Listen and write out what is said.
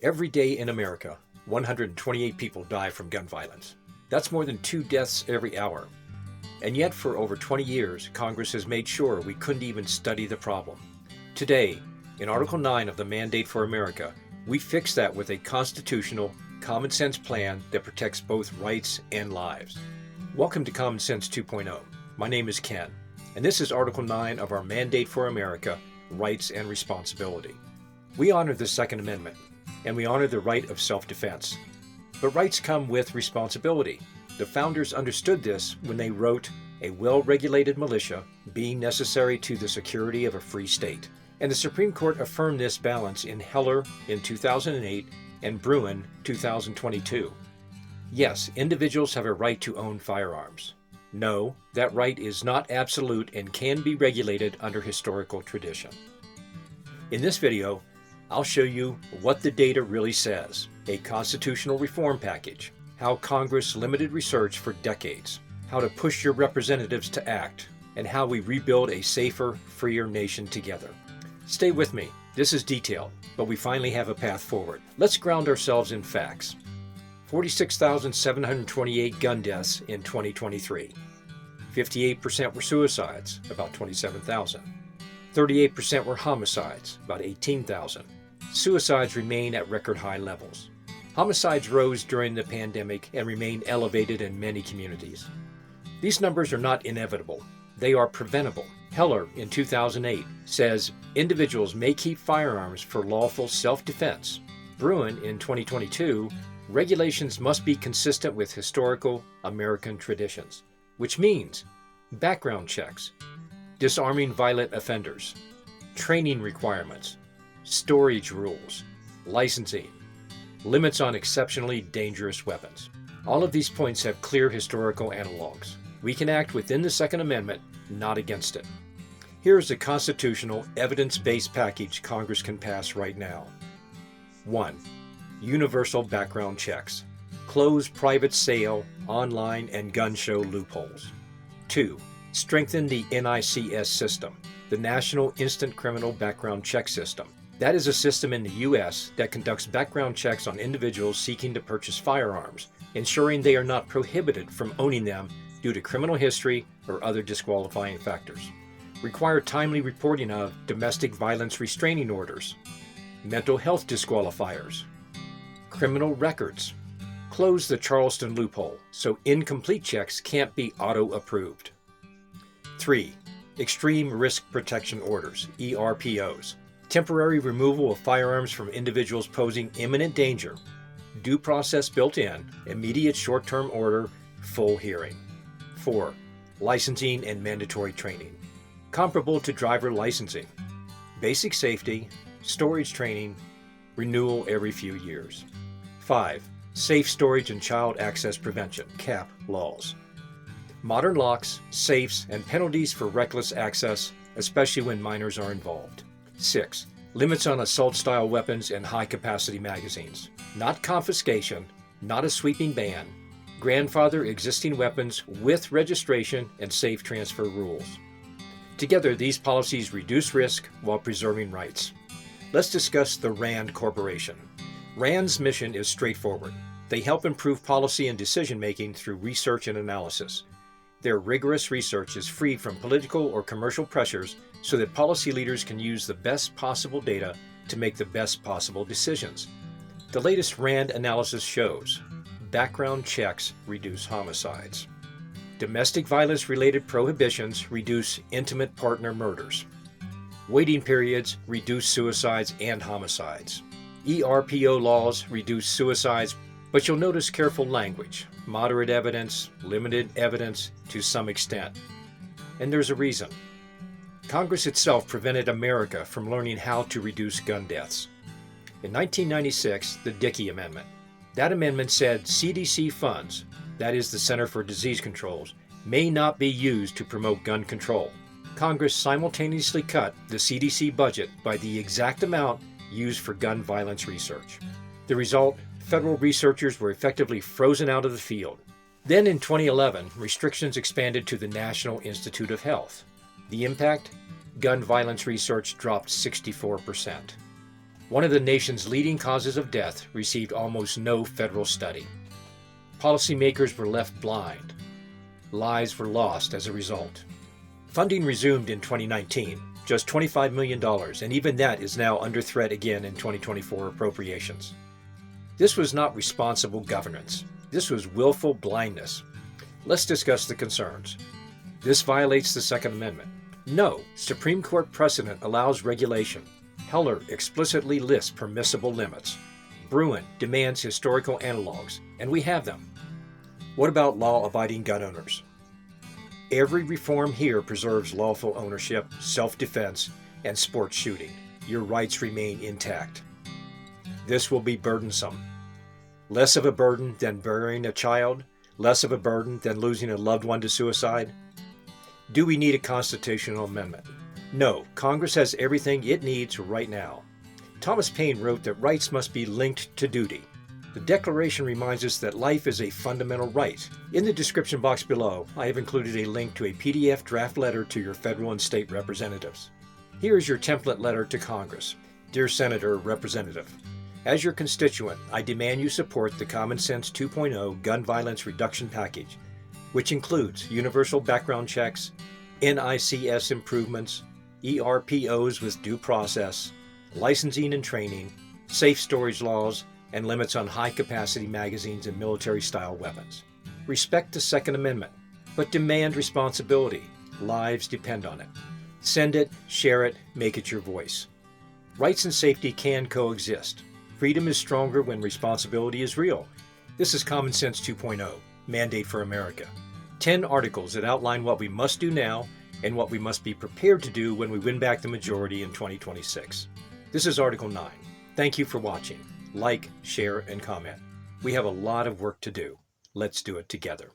Every day in America, 128 people die from gun violence. That's more than 2 deaths every hour. And yet for over 20 years, Congress has made sure we couldn't even study the problem. Today, in Article 9 of the Mandate for America, we fix that with a constitutional, common sense plan that protects both rights and lives. Welcome to Common Sense 2.0. My name is Ken, and this is Article 9 of our Mandate for America, Rights and Responsibility. We honor the Second Amendment, and we honor the right of self-defense. But rights come with responsibility. The founders understood this when they wrote, "A well-regulated militia being necessary to the security of a free state." And the Supreme Court affirmed this balance in Heller in 2008 and Bruen 2022. Yes, individuals have a right to own firearms. No, that right is not absolute and can be regulated under historical tradition. In this video, I'll show you what the data really says, a constitutional reform package, how Congress limited research for decades, how to push your representatives to act, and how we rebuild a safer, freer nation together. Stay with me. This is detailed, but we finally have a path forward. Let's ground ourselves in facts. 46,728 gun deaths in 2023. 58% were suicides, about 27,000. 38% were homicides, about 18,000. Suicides remain at record high levels. Homicides rose during the pandemic and remain elevated in many communities. These numbers are not inevitable. They are preventable. Heller in 2008 says individuals may keep firearms for lawful self-defense. Bruen in 2022, regulations must be consistent with historical American traditions, which means background checks, disarming violent offenders, training requirements, storage rules, licensing, limits on exceptionally dangerous weapons. All of these points have clear historical analogs. We can act within the Second Amendment, not against it. Here is a constitutional, evidence-based package Congress can pass right now. 1. Universal background checks. Close private sale, online, and gun show loopholes. 2. Strengthen the NICS system, the National Instant Criminal Background Check System. That is a system in the U.S. that conducts background checks on individuals seeking to purchase firearms, ensuring they are not prohibited from owning them due to criminal history or other disqualifying factors. Require timely reporting of domestic violence restraining orders, mental health disqualifiers, criminal records. Close the Charleston loophole so incomplete checks can't be auto-approved. 3. Extreme Risk Protection Orders, ERPOs. Temporary removal of firearms from individuals posing imminent danger. Due process built in, immediate short-term order, full hearing. 4. Licensing and mandatory training. Comparable to driver licensing. Basic safety, storage training, renewal every few years. 5. Safe storage and child access prevention, CAP laws. Modern locks, safes, and penalties for reckless access, especially when minors are involved. 6. Limits on assault-style weapons and high-capacity magazines. Not confiscation, not a sweeping ban. Grandfather existing weapons with registration and safe transfer rules. Together, these policies reduce risk while preserving rights. Let's discuss the RAND Corporation. RAND's mission is straightforward. They help improve policy and decision-making through research and analysis. Their rigorous research is free from political or commercial pressures so that policy leaders can use the best possible data to make the best possible decisions. The latest RAND analysis shows background checks reduce homicides. Domestic violence-related prohibitions reduce intimate partner murders. Waiting periods reduce suicides and homicides. ERPO laws reduce suicides, but you'll notice careful language. Moderate evidence, limited evidence to some extent. And there's a reason. Congress itself prevented America from learning how to reduce gun deaths. In 1996, the Dickey Amendment. That amendment said CDC funds, that is the Center for Disease Controls, may not be used to promote gun control. Congress simultaneously cut the CDC budget by the exact amount used for gun violence research. The result, federal researchers were effectively frozen out of the field. Then in 2011, restrictions expanded to the National Institute of Health. The impact? Gun violence research dropped 64%. One of the nation's leading causes of death received almost no federal study. Policymakers were left blind. Lives were lost as a result. Funding resumed in 2019, just $25 million, and even that is now under threat again in 2024 appropriations. This was not responsible governance. This was willful blindness. Let's discuss the concerns. This violates the Second Amendment. No, Supreme Court precedent allows regulation. Heller explicitly lists permissible limits. Bruin demands historical analogs, and we have them. What about law-abiding gun owners? Every reform here preserves lawful ownership, self-defense, and sports shooting. Your rights remain intact. This will be burdensome. Less of a burden than burying a child, less of a burden than losing a loved one to suicide. Do we need a constitutional amendment? No, Congress has everything it needs right now. Thomas Paine wrote that rights must be linked to duty. The Declaration reminds us that life is a fundamental right. In the description box below, I have included a link to a PDF draft letter to your federal and state representatives. Here is your template letter to Congress. Dear Senator or Representative, as your constituent, I demand you support the Common Sense 2.0 Gun Violence Reduction Package, which includes universal background checks, NICS improvements, ERPOs with due process, licensing and training, safe storage laws, and limits on high-capacity magazines and military-style weapons. Respect the Second Amendment, but demand responsibility. Lives depend on it. Send it, share it, make it your voice. Rights and safety can coexist. Freedom is stronger when responsibility is real. This is Common Sense 2.0, Mandate for America. 10 articles that outline what we must do now and what we must be prepared to do when we win back the majority in 2026. This is Article 9. Thank you for watching. Like, share, and comment. We have a lot of work to do. Let's do it together.